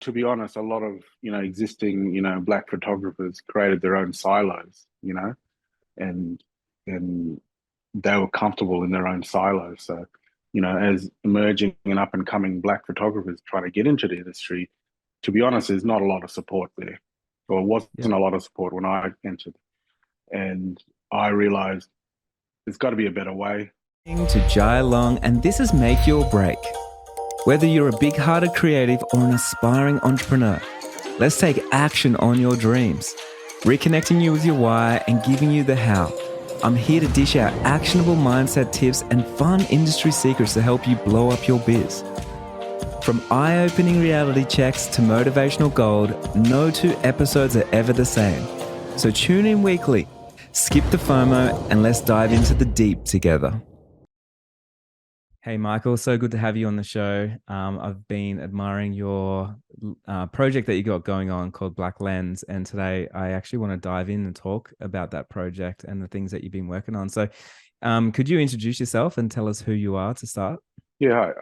to be honest, a lot of, existing, black photographers created their own silos, and and they were comfortable in their own silos. So, as emerging and up and coming black photographers trying to get into the industry, to be honest, there's not a lot of support there, or wasn't Yeah. a lot of support when I entered. And I realized there's got to be a better way. To Jai Long, and this is Make Your Break. Whether you're a big-hearted creative or an aspiring entrepreneur, let's take action on your dreams, reconnecting you with your why and giving you the how. I'm here to dish out actionable mindset tips and fun industry secrets to help you blow up your biz. From eye-opening reality checks to motivational gold, no two episodes are ever the same. So tune in weekly, skip the FOMO, and let's dive into the deep together. Hey, Michael, so good to have you on the show. I've been admiring your project that you got going on called Blak Lens. And today I actually want to dive in and talk about that project and the things that you've been working on. So could you introduce yourself and tell us who you are to start? Yeah,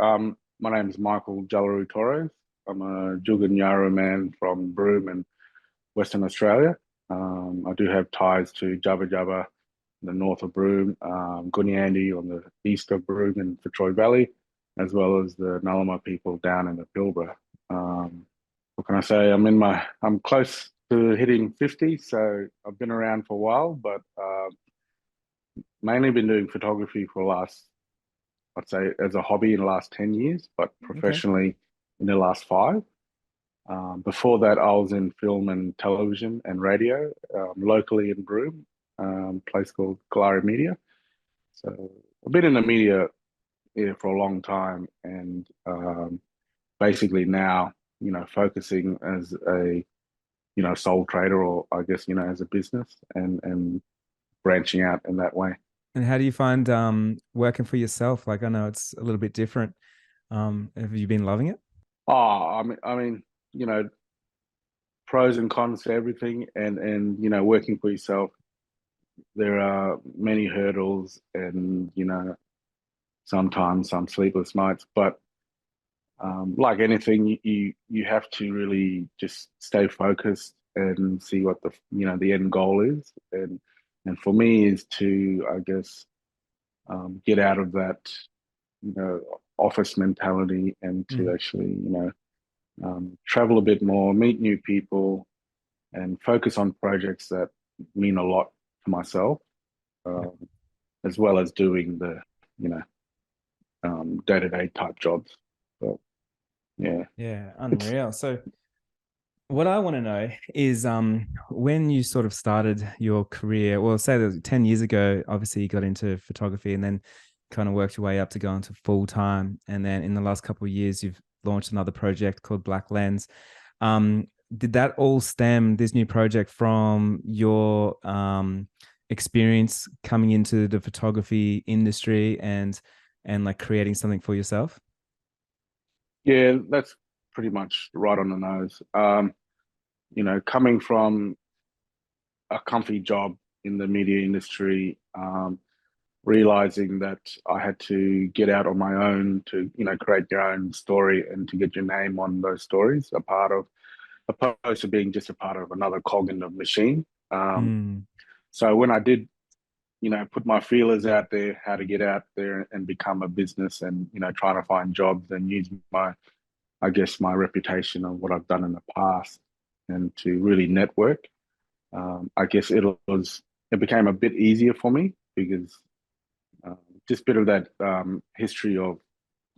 my name is Michael Jalaru Torres. I'm a Juganyaru man from Broome in Western Australia. I do have ties to Jabba Jabba in the north of Broome, Gunyandi on the east of Broome in Fitzroy Valley, as well as the Nullama people down in the Pilbara. What can I say? I'm close to hitting 50, so I've been around for a while, but mainly been doing photography for the last, I'd say, as a hobby in the last 10 years, but Okay. professionally in the last five. Before that, I was in film and television and radio, locally in Broome, place called Kalari Media. So I've been in the media here for a long time, and basically now, focusing as a, sole trader, or I guess, as a business, and branching out in that way. And how do you find working for yourself? Like, I know it's a little bit different. Have you been loving it? Oh, I mean, you know, pros and cons to everything, and working for yourself, there are many hurdles, and sometimes some sleepless nights. But like anything, you have to really just stay focused and see what the end goal is. And for me is to, I guess, get out of that office mentality, and to Mm. actually travel a bit more, meet new people, and focus on projects that mean a lot to myself, Yeah. um, as well as doing the you know day-to-day type jobs. But yeah, Yeah, it's unreal. So what I want to know is when you sort of started your career, well, say that was 10 years ago, obviously you got into photography and then kind of worked your way up to go into full time. And then in the last couple of years, you've launched another project called Blak Lens. Did that all stem this new project from your experience coming into the photography industry and like creating something for yourself? yeah, that's pretty much right on the nose. Coming from a comfy job in the media industry, realizing that I had to get out on my own to, create your own story and to get your name on those stories, opposed to being just a part of another cog in the machine. Um, Mm. so when I did, put my feelers out there, how to get out there and become a business, and, trying to find jobs and use I guess, my reputation of what I've done in the past, and to really network. I guess it became a bit easier for me, because uh, just a bit of that history of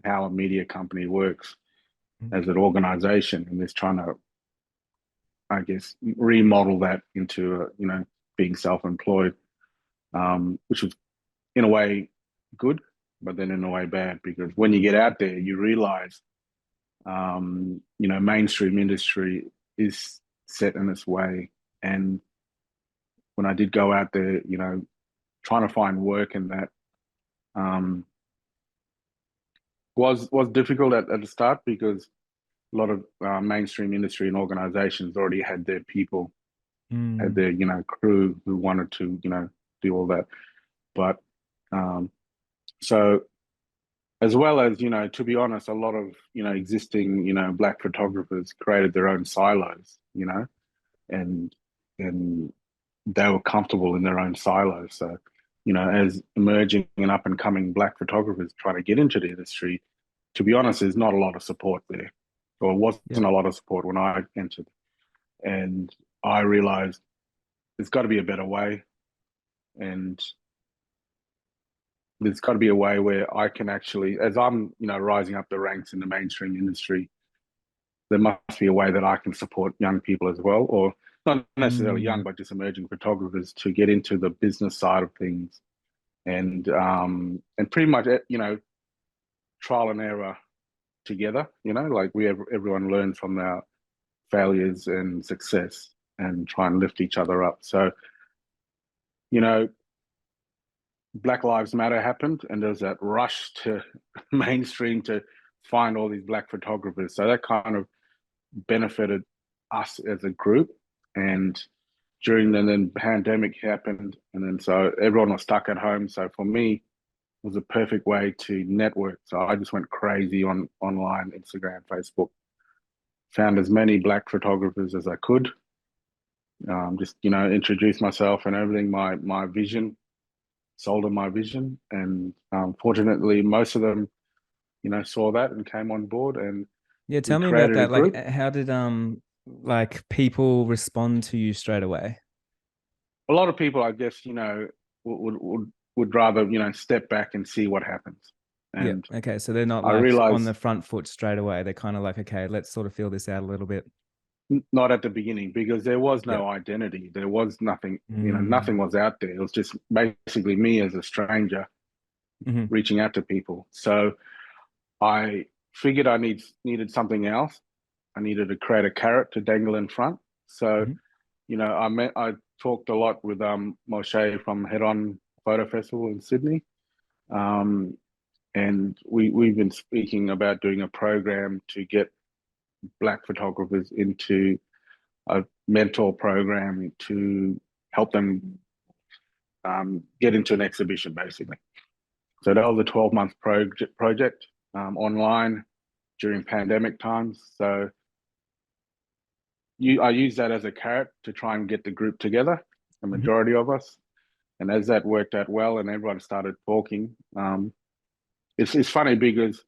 how a media company works as an organization, and just trying to, I guess, remodel that into being self-employed, which was in a way good, but then in a way bad, because when you get out there, you realize mainstream industry is set in its way. And when I did go out there, trying to find work in that, um, was difficult at the start, because a lot of mainstream industry and organizations already had their people, had Mm. their crew who wanted to do all that. But um, so as well as, to be honest, a lot of, existing, black photographers created their own silos, and and they were comfortable in their own silos. So, as emerging and up and coming black photographers trying to get into the industry, to be honest, there's not a lot of support there, or wasn't Yeah. a lot of support when I entered. And I realized there's got to be a better way, and there's got to be a way where I can actually, as I'm, rising up the ranks in the mainstream industry, there must be a way that I can support young people as well, or not necessarily young, Mm. but just emerging photographers to get into the business side of things, and pretty much, trial and error together. Like everyone learns from our failures and success, and try and lift each other up. So, you know, Black Lives Matter happened, and there was that rush to mainstream to find all these black photographers. So that kind of benefited us as a group. And during then pandemic happened, and then so everyone was stuck at home. So for me, it was a perfect way to network. So I just went crazy on online, Instagram, Facebook, found as many black photographers as I could. Just introduced myself and everything, my vision, sold them my vision, and fortunately, most of them, saw that and came on board, and Yeah, we tell me about created a that. Like, group. how did like people respond to you straight away? A lot of people, I guess, would rather step back and see what happens, Yeah. and Okay. So they're not I like on realized the front foot straight away. They're kind of like, okay, let's sort of feel this out a little bit. not at the beginning, because there was Yeah. no identity, there was nothing, Mm. nothing was out there. It was just basically me as a stranger Hmm. reaching out to people. So I figured I needed something else. I needed to create a carrot to dangle in front. So, Hmm. I talked a lot with Moshe from Head On Photo Festival in Sydney. Um, and we've been speaking about doing a program to get black photographers into a mentor program to help them get into an exhibition, basically. So that was a 12-month project online during pandemic times. So I use that as a carrot to try and get the group together, the Hmm. majority of us. And as that worked out well and everyone started talking, it's funny because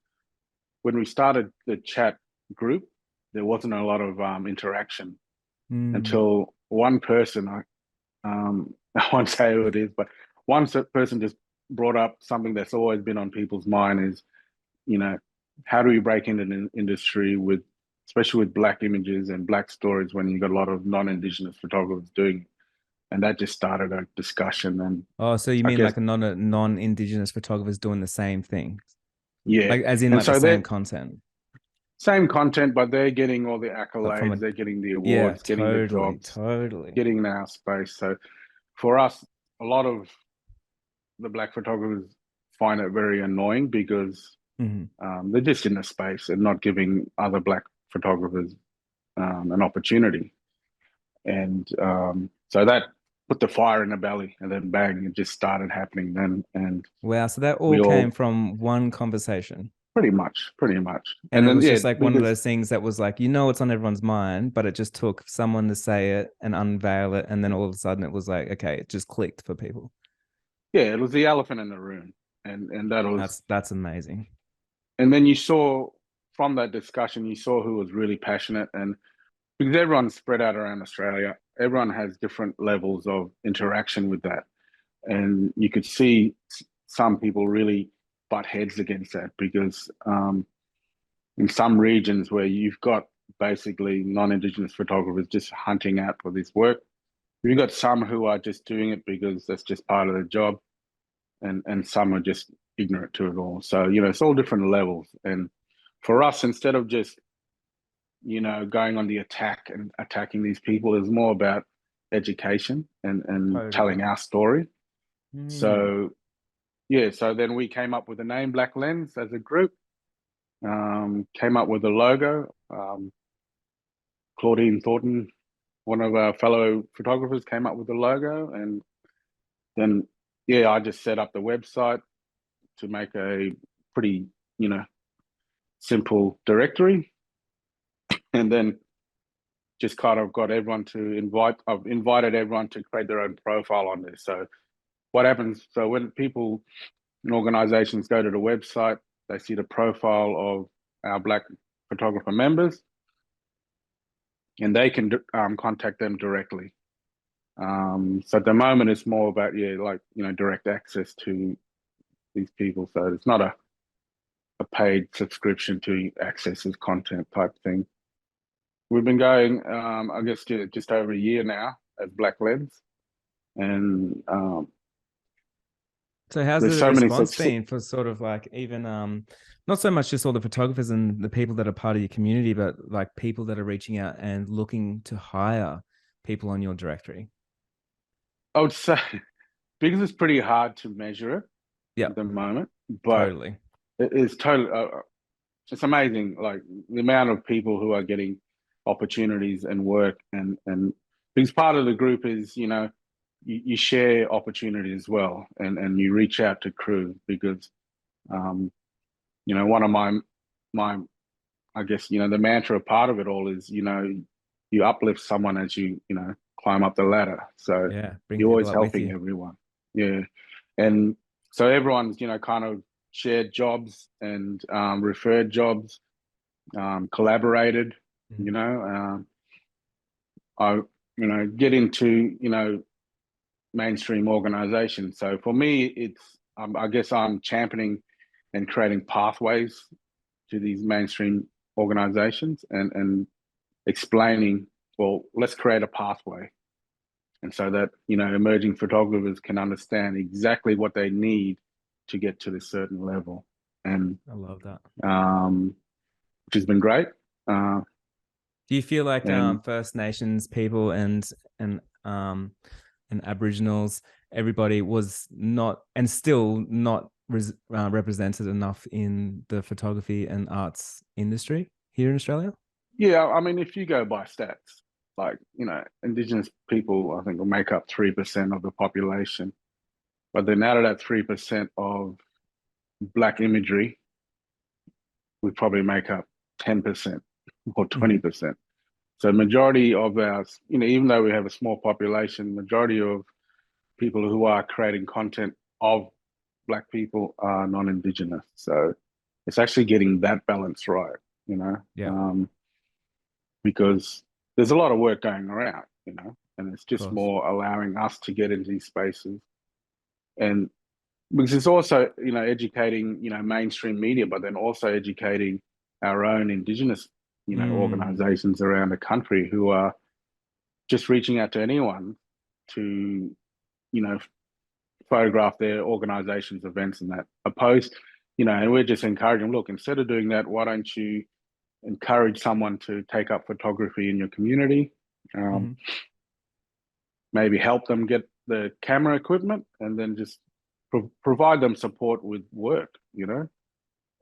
when we started the chat group, there wasn't a lot of interaction Mm. until one person, I won't say who it is, but one person just brought up something that's always been on people's mind is, you know, how do we break into the industry with, especially with black images and black stories when you've got a lot of non-Indigenous photographers doing it. And that just started a discussion. And Oh, so you I mean guess, like a non-Indigenous photographers doing the same thing, yeah. like as in And like the so same they're content, same content, but they're getting all the but from accolades, a they're getting the yeah, awards, getting the totally, jobs, totally. getting our space. So for us, a lot of the black photographers find it very annoying because Hmm. they're just in the space and not giving other black photographers an opportunity. And so that put the fire in the belly, and then bang, it just started happening then. And Wow, so that all we came all from one conversation. pretty much. And And it then, was yeah, just like one of because, those things that was like, it's on everyone's mind, but it just took someone to say it and unveil it. And then all of a sudden it was like, okay, it just clicked for people. yeah, it was the elephant in the room. And that was, That's amazing. and then you saw from that discussion, you saw who was really passionate. And because everyone's spread out around Australia, everyone has different levels of interaction with that. And you could see some people really butt heads against that because in some regions where you've got basically non-Indigenous photographers just hunting out for this work, you've got some who are just doing it because that's just part of the job, and some are just ignorant to it all. So, it's all different levels. And for us, instead of just, going on the attack and attacking these people, is more about education and Totally. telling our story. Mm. So, yeah, so then we came up with the name Blak Lens as a group, came up with a logo. Claudine Thornton, one of our fellow photographers, came up with the logo. And then, yeah, I just set up the website to make a pretty simple directory, and then just kind of got everyone to I've invited everyone to create their own profile on this. So what happens? So when people and organizations go to the website, they see the profile of our Blak photographer members, and they can contact them directly. So at the moment, it's more about direct access to these people. So it's not a paid subscription to access as content type thing. We've been going, I guess, just over a year now as Blak Lens, and so how's there's the so many response such. been for sort of like even not so much just all the photographers and the people that are part of your community, but like people that are reaching out and looking to hire people on your directory? I would say because it's pretty hard to measure it at Yep, the moment, but totally. it is totally. It's amazing, like the amount of people who are getting opportunities and work, and because part of the group is you share opportunities as well, and you reach out to crew because one of my I guess the mantra part of it all is you uplift someone as you climb up the ladder, so Yeah, bring you're people always up with helping you. everyone. Yeah, and so everyone's kind of shared jobs and referred jobs, collaborated. Mhm. You know, I get into mainstream organizations. So for me, it's I guess I'm championing and creating pathways to these mainstream organizations and explaining, well, let's create a pathway. And so that, emerging photographers can understand exactly what they need to get to this certain level. And I love that. which has been great. Do you feel like And First Nations people and Aboriginals, everybody was not and still not represented enough in the photography and arts industry here in Australia? yeah, I mean, if you go by stats, like, Indigenous people, I think, will make up 3% of the population. But then out of that 3% of Black imagery, we probably make up 10% or Mm-hmm. 20%. So majority of our, even though we have a small population, majority of people who are creating content of Black people are non-Indigenous. So it's actually getting that balance right, Yeah, um, because there's a lot of work going around, and it's of just course. more allowing us to get into these spaces. And because it's also, educating, mainstream media, but then also educating our own Indigenous, Mm, organizations around the country who are just reaching out to anyone to, you know, photograph their organization's events and that opposed, and we're just encouraging, look, instead of doing that, why don't you encourage someone to take up photography in your community? Um, hmm. Maybe help them get the camera equipment and then just provide them support with work, and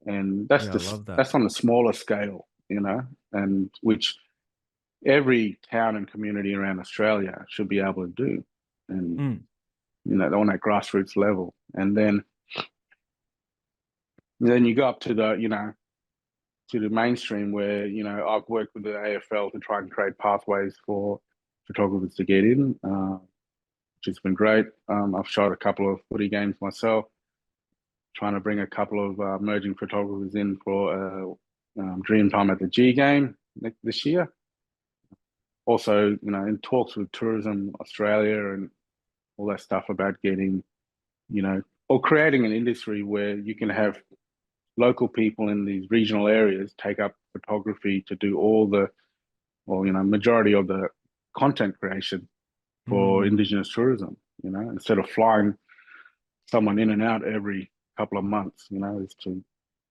Yeah, I love that. that's on the smaller scale, and which every town and community around Australia should be able to do, and Mm. on that grassroots level. And then you go up to the to the mainstream where I've worked with the AFL to try and create pathways for photographers to get in, which has been great. I've shot a couple of footy games myself, trying to bring a couple of emerging photographers in for Dream Time at the G game this year. Also, in talks with Tourism Australia and all that stuff about getting, or creating an industry where you can have local people in these regional areas take up photography to do all the, or, majority of the content creation for Mm. Indigenous tourism, instead of flying someone in and out every couple of months, is to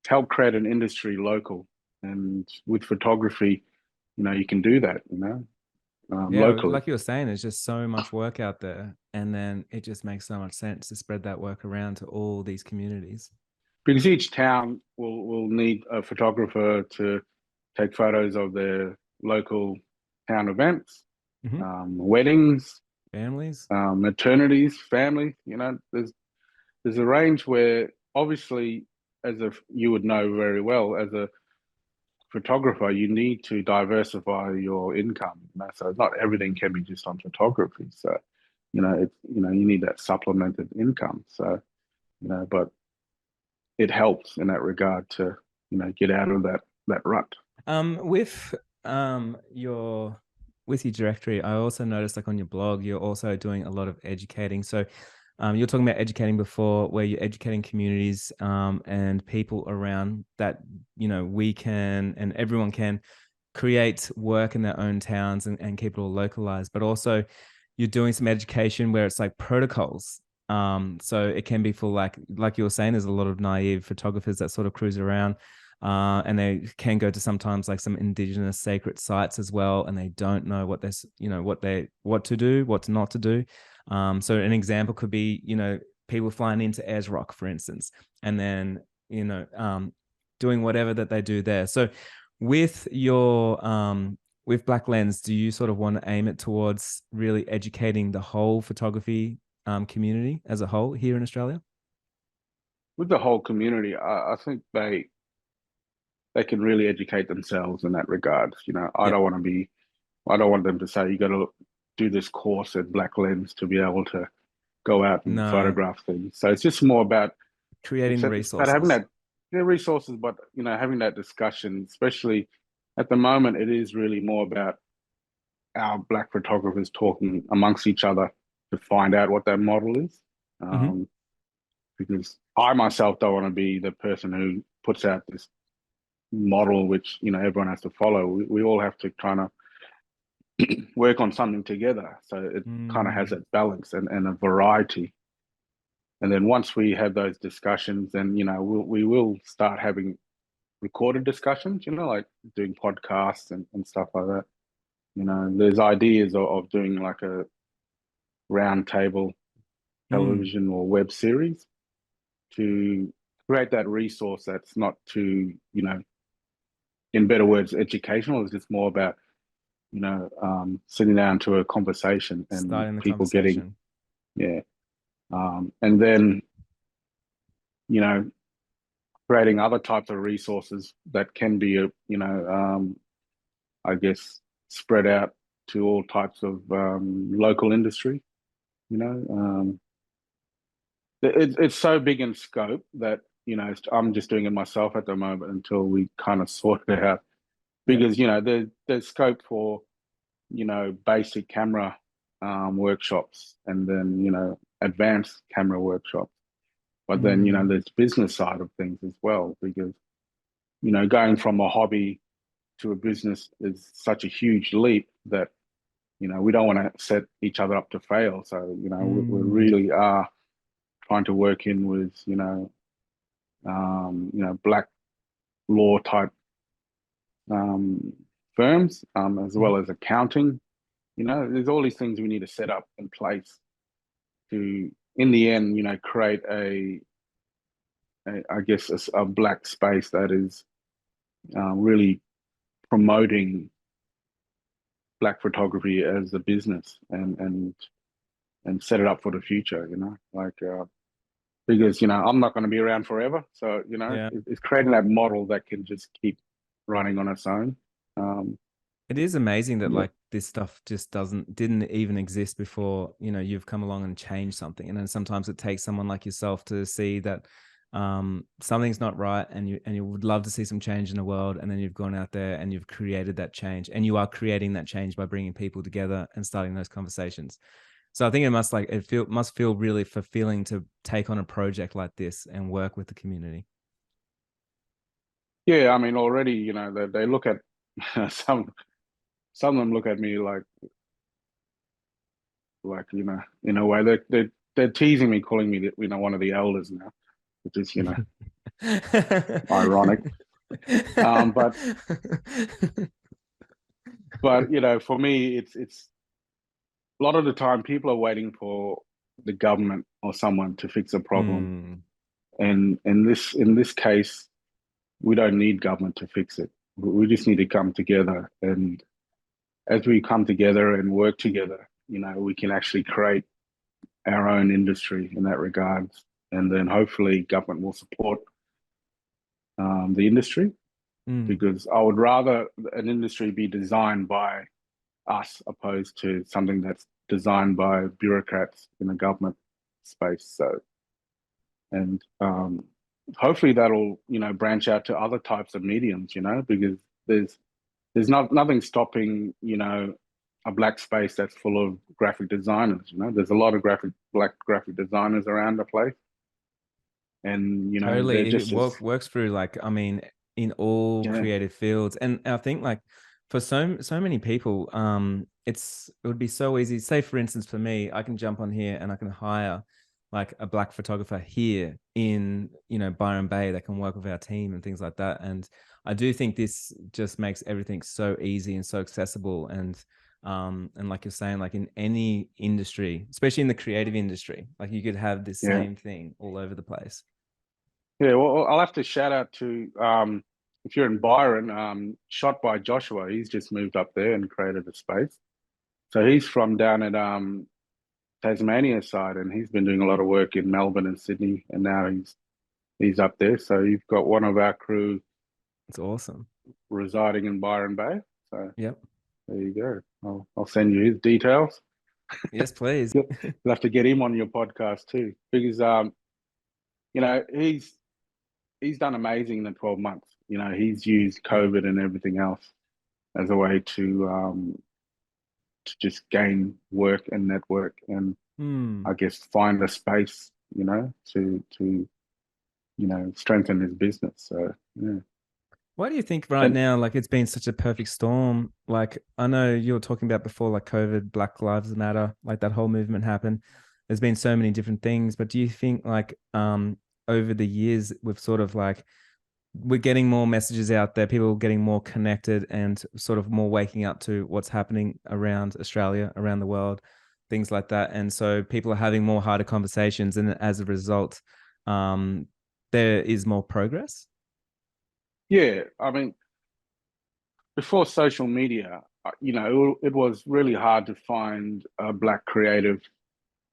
help create an industry local. And with photography, you can do that, Yeah, locally. like you were saying, there's just so much work out there, and then it just makes so much sense to spread that work around to all these communities. Because each town will need a photographer to take photos of their local town events, Hmm. weddings, Families. maternities, families. There's a range where obviously you would know very well, as a photographer, you need to diversify your income. So not everything can be just on photography. So, you need that supplemented income. So, but it helps in that regard to, get out of that rut. With your directory, I also noticed, like, on your blog, you're also doing a lot of educating. So you're talking about educating before, where you're educating communities and people around that, we can and everyone can create work in their own towns and keep it all localized. But also you're doing some education where it's like protocols. So it can be for, like you were saying, there's a lot of naive photographers that sort of cruise around. And they can go to sometimes like some Indigenous sacred sites as well, and they don't know what what to do, what not to do. So an example could be, people flying into Ayers Rock, for instance, and then doing whatever that they do there. So with your with Blak Lens, do you sort of want to aim it towards really educating the whole photography community as a whole here in Australia? With the whole community, I think they can really educate themselves in that regard. I Yeah. don't want them to say you got to do this course at Blak Lens to be able to go out and No, photograph things. So it's just more about creating the it's about having resources. that resources, but having that discussion. Especially at the moment, it is really more about our Black photographers talking amongst each other to find out what that model is. Hmm. Um, because I myself don't want to be the person who puts out this model which everyone has to follow. We all have to kind of work on something together, so it kind of has Mm. that balance and a variety. And then once we have those discussions, then we will start having recorded discussions, like doing podcasts and stuff like that. There's ideas of doing like a round table Mm. television or web series to create that resource that's not too, in better words, educational. It's just more about, sitting down to a conversation and Starting the people getting, conversation. yeah. And then, you know, creating other types of resources that can be, I guess, spread out to all types of local industry. You know, it's so big in scope that I'm just doing it myself at the moment until we kind of sort it out. Yeah. Because there's scope for basic camera workshops, and then advanced camera workshops. But then Mm. there's business side of things as well, because going from a hobby to a business is such a huge leap that we don't want to set each other up to fail. So we Mm. really are trying to work in with black law type um, firms, as Mhm. well as accounting. There's all these things we need to set up in place to, in the end, create I guess, a black space that is really promoting black photography as a business, and set it up for the future. Because I'm not going to be around forever, so Yeah. it's creating that model that can just keep running on its own. Um, It is amazing that, yeah, like, this stuff just didn't even exist before, you've come along and changed something. And then sometimes it takes someone like yourself to see that something's not right, and you would love to see some change in the world. And then you've gone out there and you've created that change, and you are creating that change by bringing people together and starting those conversations. So I think must feel really fulfilling to take on a project like this and work with the community. yeah. I mean, already they look at some of them look at me like in a way they're teasing me, calling me one of the elders now, which is ironic. But for me, it's a lot of the time people are waiting for the government or someone to fix a problem, Mm. and in this case, we don't need government to fix it. We just need to come together, and as we come together and work together, we can actually create our own industry in that regard, and then hopefully government will support the industry, Mm. because I would rather an industry be designed by us opposed to something that's designed by bureaucrats in the government space. So, and hopefully that'll, branch out to other types of mediums, because there's nothing stopping, a black space that's full of graphic designers. There's a lot of black graphic designers around the place, and they're Totally. It just as works through, like, I mean, in all yeah, creative fields. And I think, like, for so many people, it would be so easy. Say, for instance, for me, I can jump on here and I can hire like a black photographer here in, Byron Bay that can work with our team and things like that. And I do think this just makes everything so easy and so accessible. And like you're saying, like in any industry, especially in the creative industry, like you could have this yeah. same thing all over the place. Yeah, well, I'll have to shout out to if you're in Byron, Shot by Joshua. He's just moved up there and created a space. So he's from down at Tasmania side, and he's been doing a lot of work in Melbourne and Sydney, and now he's up there. So you've got one of our crew It's awesome. residing in Byron Bay. So Yep. there you go. I'll send you his details. Yes, please. You'll have to get him on your podcast too, because he's done amazing in the 12 months. He's used COVID and everything else as a way to just gain work and network, and Hmm. I guess find a space, to strengthen his business. So yeah. Why do you think right And now, like, it's been such a perfect storm? Like, I know you were talking about before, like COVID, Black Lives Matter, like that whole movement happened. There's been so many different things, but do you think, like, over the years, we've sort of like, we're getting more messages out there, people getting more connected and sort of more waking up to what's happening around Australia, around the world, things like that. And so people are having more harder conversations, and as a result, um, there is more progress. yeah, I mean, before social media, it was really hard to find a black creative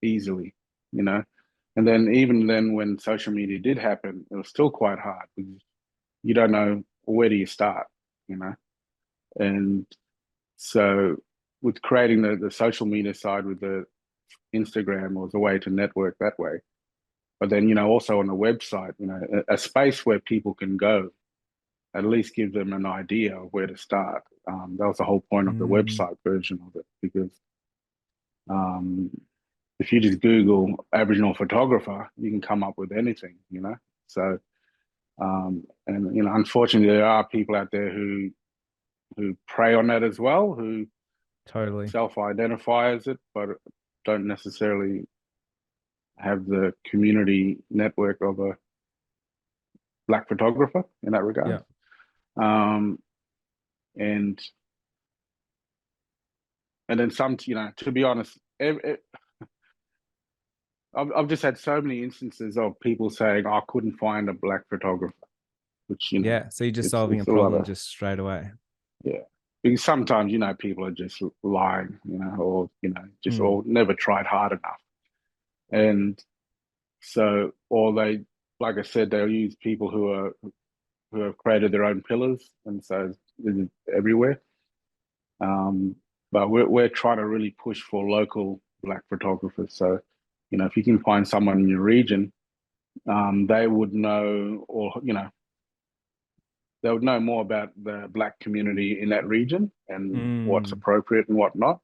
easily, you know. And then even then, when social media did happen, it was still quite hard because you don't know where do you start, you know. And so with creating the social media side with the Instagram was a way to network that way. But then, also on the website, a space where people can go, at least give them an idea of where to start. That was the whole point of the Mm. website version of it, because um, if you just Google Aboriginal photographer, you can come up with anything. So, and unfortunately, there are people out there who prey on that as well, who Totally. self-identify as it, but don't necessarily have the community network of a black photographer in that regard. Yeah. Um, and and then some, to be honest, I've just had so many instances of people saying, "I couldn't find a black photographer," which Yeah. So you're just solving a it's a lot problem of, just straight away. yeah. Because sometimes people are just lying, or just Mm. or never tried hard enough, and so or they, like I said, they'll use people who have created their own pillars, and so it's everywhere. But we're trying to really push for local black photographers. So, if you can find someone in your region, they would know, or they would know more about the black community in that region and what's Mm. appropriate and what not.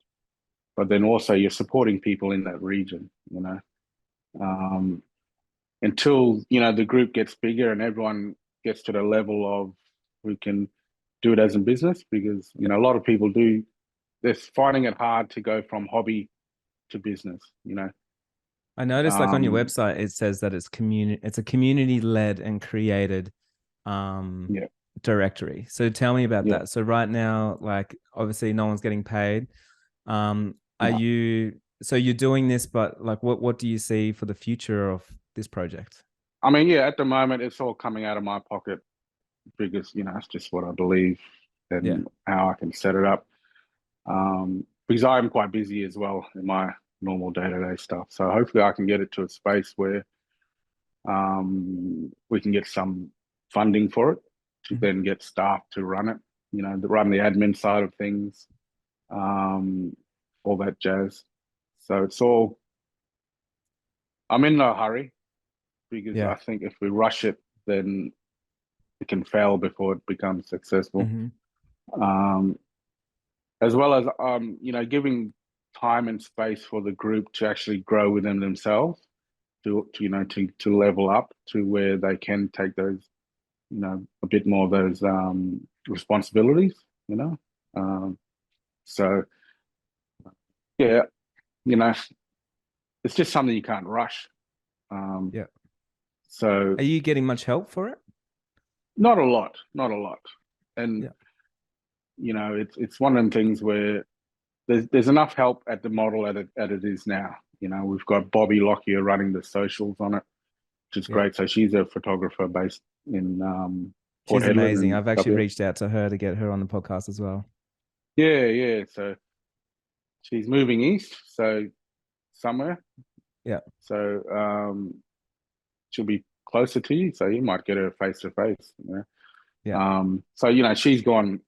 But then also you're supporting people in that region. Um, until the group gets bigger and everyone gets to the level of who can do it as a business, because Yeah. a lot of people do. They're finding it hard to go from hobby to business. I noticed, like, on your Um, website, it says that it's a community led and created um yeah, directory. So tell me about yeah, that. So right now, like, obviously no one's getting paid. Are no. you, so you're doing this, but like, what do you see for the future of this project? I mean, yeah, at the moment it's all coming out of my pocket because it's just what I believe Yeah. and how I can set it up. Because I'm quite busy as well in my normal day-to-day stuff. So hopefully I can get it to a space where we can get some funding for it to then get staff to run it, to run the admin side of things, all that jazz. So it's all, I'm in no hurry because I think if we rush it, then it can fail before it becomes successful. As well as, giving time and space for the group to actually grow within themselves, to level up to where they can take those, a bit more of those responsibilities, so yeah, it's just something you can't rush. So are you getting much help for it? Not a lot. And it's one of the things where there's enough help at the model as it is now. We've got Bobby Lockyer running the socials on it, which is great. So she's a photographer based in Port she's Hedland amazing. I've actually reached out to her to get her on the podcast as well. Yeah. So she's moving east, so somewhere. So she'll be closer to you, so you might get her face to face. So she's gone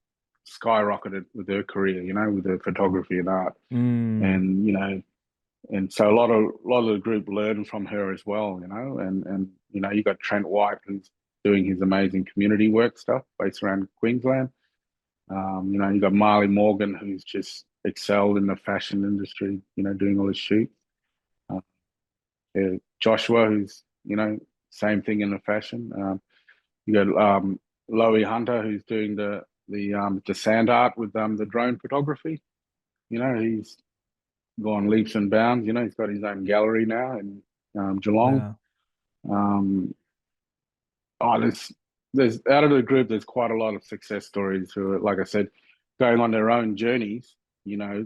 skyrocketed with her career, with her photography and art, and and so a lot of the group learned from her as well, and you got Trent White, who's doing his amazing community work stuff based around Queensland. You got Marley Morgan, who's just excelled in the fashion industry, doing all his shoots. Joshua, who's same thing in the fashion. You got Loie Hunter, who's doing the sand art with the drone photography. He's gone leaps and bounds. He's got his own gallery now in Geelong. Wow. There's out of the group, there's quite a lot of success stories who are, like I said, going on their own journeys. I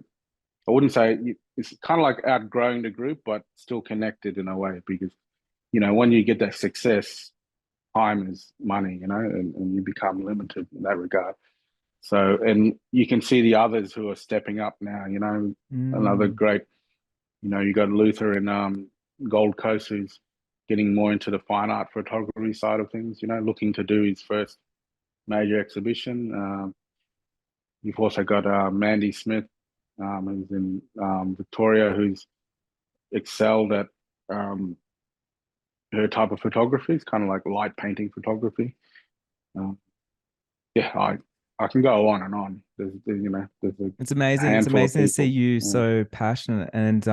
wouldn't say it's kind of like outgrowing the group, but still connected in a way, because when you get that success, time is money, and you become limited in that regard. So, and you can see the others who are stepping up now, another great, you got Luther in Gold Coast, who's getting more into the fine art photography side of things, looking to do his first major exhibition. You've also got Mandy Smith, who's in Victoria, who's excelled at her type of photography. It's kind of like light painting photography. I can go on and on. There's it's amazing. It's amazing to see you so passionate and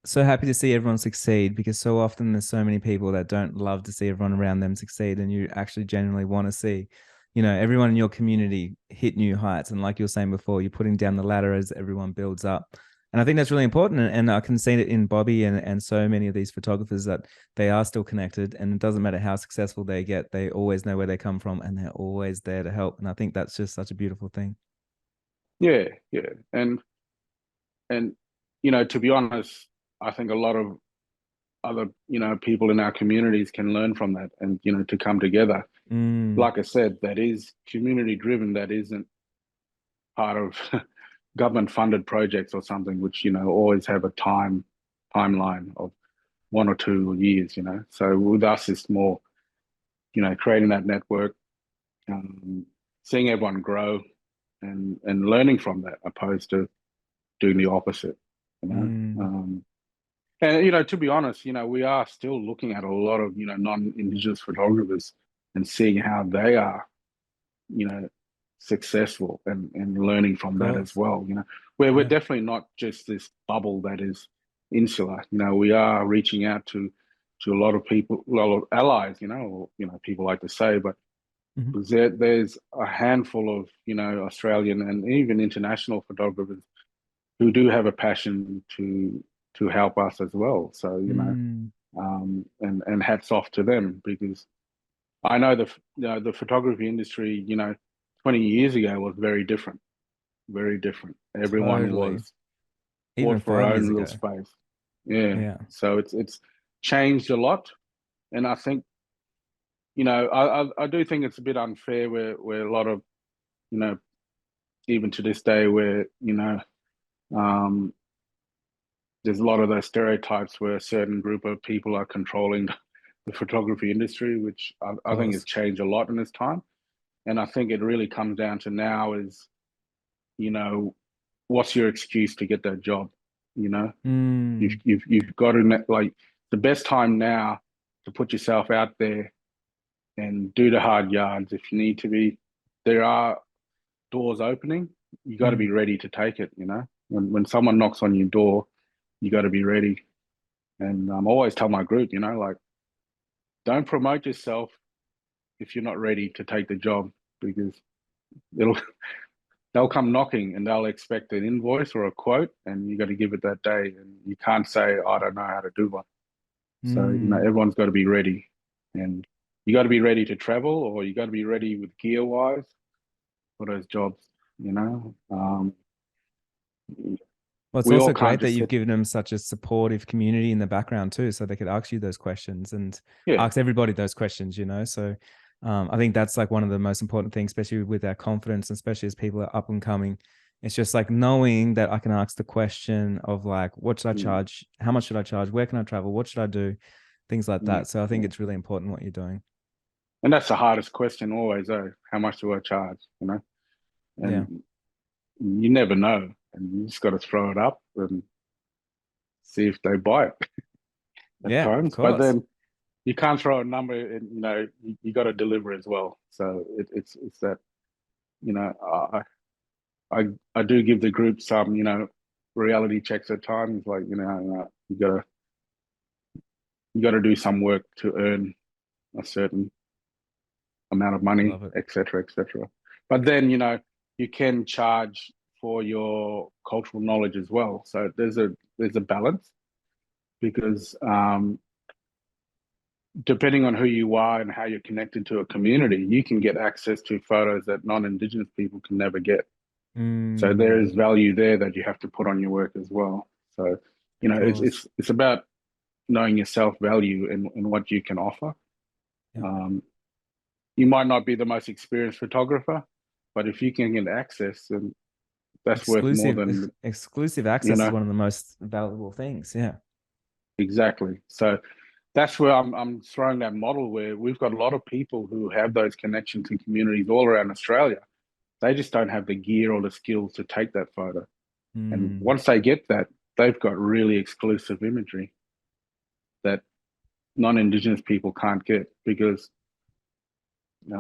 so happy to see everyone succeed, because so often there's so many people that don't love to see everyone around them succeed, and you actually genuinely want to see, everyone in your community hit new heights. And like you were saying before, you're putting down the ladder as everyone builds up. And I think that's really important. And I can see it in Bobby and so many of these photographers, that they are still connected, and it doesn't matter how successful they get, they always know where they come from, and they're always there to help. And I think that's just such a beautiful thing. Yeah. And to be honest, I think a lot of other, people in our communities can learn from that, and, to come together. Like I said, that is community driven. That isn't part of government funded projects or something, which, always have a timeline of 1 or 2 years, So with us, it's more, creating that network, seeing everyone grow and learning from that, opposed to doing the opposite, And, to be honest, we are still looking at a lot of, non-Indigenous photographers and seeing how they are, successful, and learning from that as well. We're definitely not just this bubble that is insular. We are reaching out to a lot of people, a lot of allies, or, people like to say, but there's a handful of, Australian and even international photographers who do have a passion to help us as well. So, and hats off to them, because I know the photography industry, 20 years ago was very different. Everyone was even for 5 our years own ago. little space. Yeah. So it's changed a lot, and I think, I do think it's a bit unfair where a lot of, even to this day, where there's a lot of those stereotypes where a certain group of people are controlling the photography industry, which Of I think has course. changed a lot in this time. And I think it really comes down to now is, you know, what's your excuse to get that job? You know, Mm, you've got to, like, the best time now to put yourself out there and do the hard yards if you need to be. There are doors opening. You got to mm. be ready to take it. You know, when someone knocks on your door, you got to be ready. And I always tell my group, you know, like, don't promote yourself if you're not ready to take the job, because it'll they'll come knocking and they'll expect an invoice or a quote, and you got to give it that day. And you can't say, I don't know how to do one. So, you know, Mm. everyone's got to be ready, and you got to be ready to travel, or you got to be ready with gear wise for those jobs. You know, Well, it's we all also can't great that just you've sit. given them such a supportive community in the background too, so they could ask you those questions and Yeah, ask everybody those questions, you know. So I think that's like one of the most important things, especially with our confidence, and especially as people are up and coming. It's just like knowing that I can ask the question of like, what should I mm, charge? How much should I charge? Where can I travel? What should I do? Things like yeah, that. So I think yeah. it's really important what you're doing. And that's the hardest question always, though. How much do I charge? You know, Yeah. and you never know, and you just got to throw it up and see if they buy it at Yeah, of times. But course. then you can't throw a number, and you know you got to deliver as well. So it's that, you know, I I do give the group some, you know, reality checks at times. Like, you know, you gotta do some work to earn a certain amount of money, Love it. etc., etc. But then, you know, you can charge for your cultural knowledge as well. So there's a balance, because depending on who you are and how you're connected to a community, you can get access to photos that non-Indigenous people can never get. So there Mm, is value there that you have to put on your work as well. So, you of know, course. it's about knowing your self value and what you can offer. Yeah. Um, you might not be the most experienced photographer, but if you can get access, then that's worth more than, Exclusive you access is know. one of the most valuable things. Yeah. Exactly. So that's where I'm throwing that model where we've got a lot of people who have those connections in communities all around Australia. They just don't have the gear or the skills to take that photo. And Mm, once they get that, they've got really exclusive imagery that non-Indigenous people can't get, because a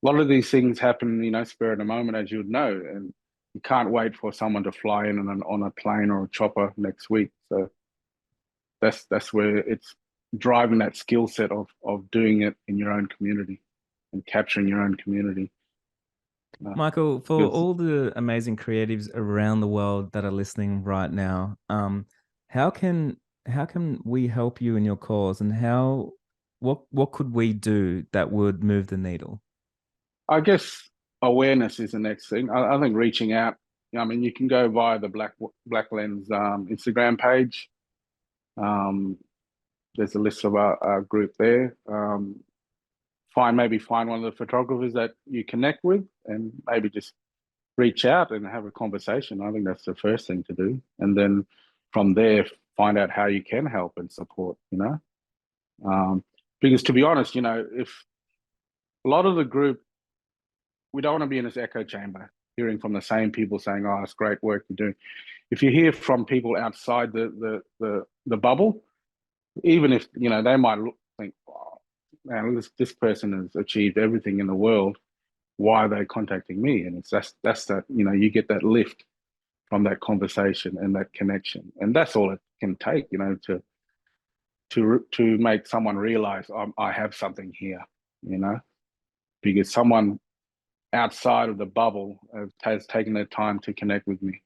lot of these things happen, you know, spur of the moment, as you would know, and you can't wait for someone to fly in on a plane or a chopper next week. So that's where it's driving that skill set of doing it in your own community and capturing your own community. Michael, for Because all the amazing creatives around the world that are listening right now, how can how can we help you in your cause, and what could we do that would move the needle? I guess awareness is the next thing. I think reaching out. I mean, you can go via the Blak Lens Instagram page. Um, there's a list of our group there. Find one of the photographers that you connect with, and maybe just reach out and have a conversation. I think that's the first thing to do, and then from there, find out how you can help and support. You know, because to be honest, you know, if a lot of the group, we don't want to be in this echo chamber, hearing from the same people saying, "Oh, it's great work you're doing." If you hear from people outside the bubble, even if, you know, they might think, "Oh, man, this person has achieved everything in the world. Why are they contacting me?" And it's that's that, you know, you get that lift from that conversation and that connection, and that's all it can take, you know, to make someone realize, I have something here, you know, because someone outside of the bubble has taken their time to connect with me,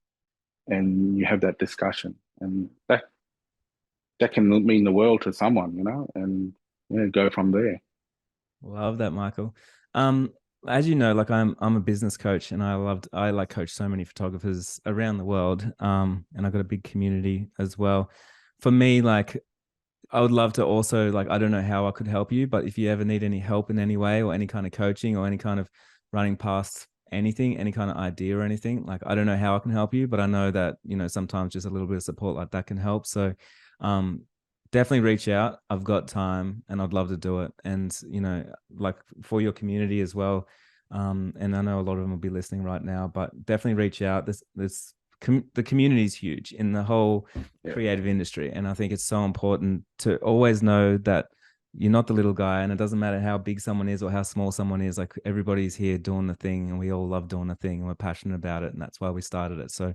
and you have that discussion, and that can mean the world to someone, you know, and yeah, go from there. Love that, Michael. Um, as you know, like I'm a business coach, and I like coach so many photographers around the world. And I've got a big community as well. For me, like I would love to also, like, I don't know how I could help you, but if you ever need any help in any way, or any kind of coaching, or any kind of running past anything, any kind of idea or anything, like, I don't know how I can help you, but I know that, you know, sometimes just a little bit of support like that can help. So, um, definitely reach out. I've got time and I'd love to do it. And, like for your community as well. And I know a lot of them will be listening right now, but definitely reach out. The community is huge in the whole creative industry. And I think it's so important to always know that you're not the little guy, and it doesn't matter how big someone is or how small someone is. Like, everybody's here doing the thing, and we all love doing the thing, and we're passionate about it. And that's why we started it. So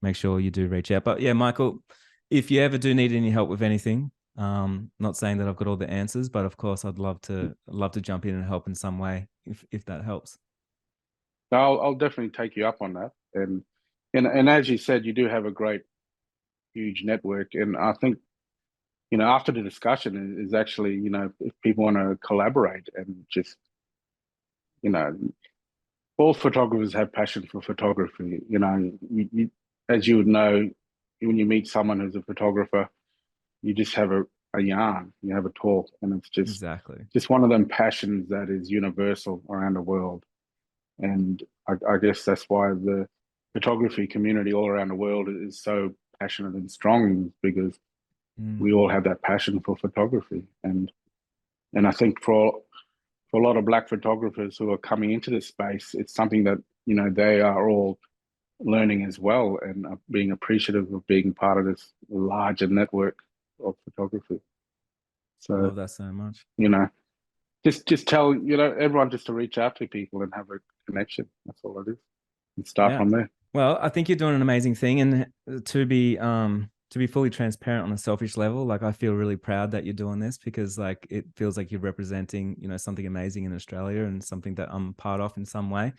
make sure you do reach out. But yeah, Michael, if you ever do need any help with anything, not saying that I've got all the answers, but of course I'd love to jump in and help in some way if that helps. I'll definitely take you up on that. And as you said, you do have a great, huge network. And I think, after the discussion is actually, if people want to collaborate and just, you know, all photographers have passion for photography. As you would know, when you meet someone who's a photographer, you just have a yarn, you have a talk, and it's Exactly. just one of them passions that is universal around the world. And I guess that's why the photography community all around the world is so passionate and strong, because we all have that passion for photography. And I think for a lot of Black photographers who are coming into this space, it's something that they are all learning as well, and being appreciative of being part of this larger network of photography. I So love that so much. just tell everyone just to reach out to people and have a connection. That's all it is, and start from there. Well, I think you're doing an amazing thing, and to be fully transparent on a selfish level, like, I feel really proud that you're doing this, because like it feels like you're representing something amazing in Australia, and something that I'm part of in some way.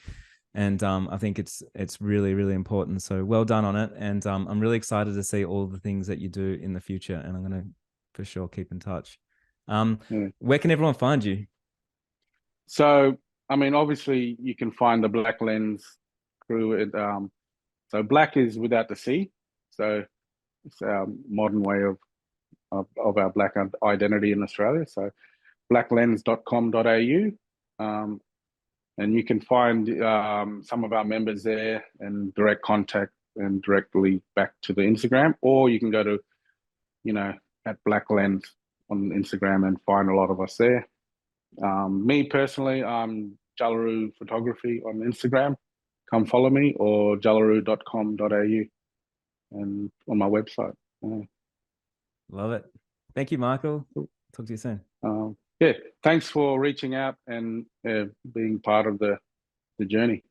And I think it's really, really important. So well done on it, and I'm really excited to see all the things that you do in the future, and I'm going to for sure keep in touch. Where can everyone find you? So, I mean, obviously, you can find the Blak Lens crew at so Blak is without the C. So it's our modern way of our Black identity in Australia. So blaklens.com.au. And you can find some of our members there and direct contact and directly back to the Instagram, or you can go to, at Blak Lens on Instagram and find a lot of us there. Me personally, I'm Jalaru Photography on Instagram. Come follow me, or jalaru.com.au and on my website. Love it. Thank you, Michael. Talk to you soon. Yeah, thanks for reaching out and being part of the journey.